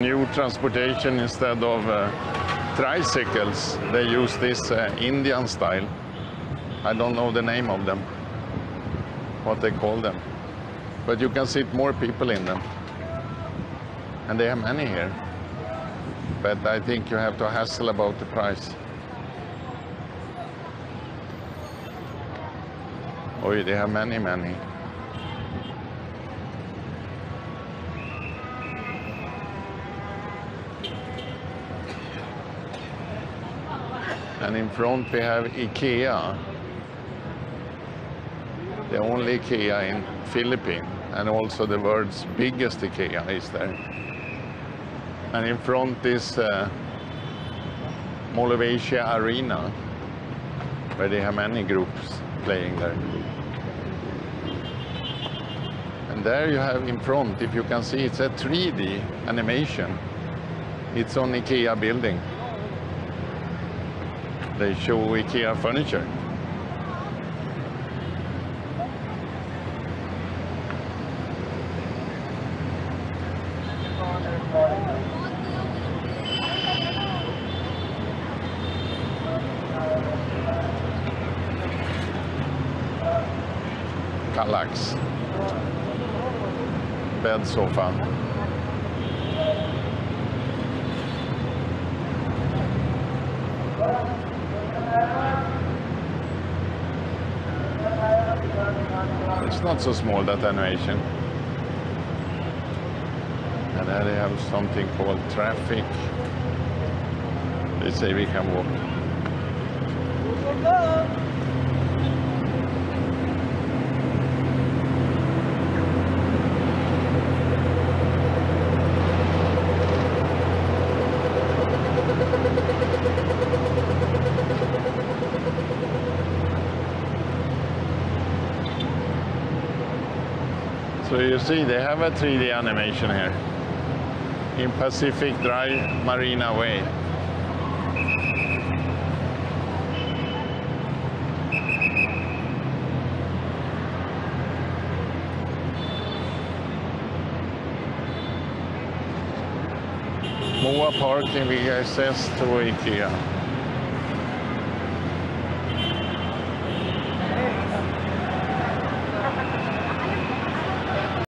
New transportation instead of tricycles. They use this Indian style. I don't know the name of them, what they call them. But you can sit more people in them. And they have many here. But I think you have to hassle about the price. Oh, they have many. And in front we have IKEA, the only IKEA in Philippines, and also the world's biggest IKEA is there. And in front is Mall of Asia Arena, where they have many groups playing there. And there you have in front, if you can see, it's a 3D animation. It's on IKEA building. They show IKEA furniture. Kallax. Bed sofa. It's not so small, that animation. And there they have something called traffic. They say we can walk. So you see, they have a 3D animation here in Pacific Drive Marina Way. More parking, VSS to IKEA.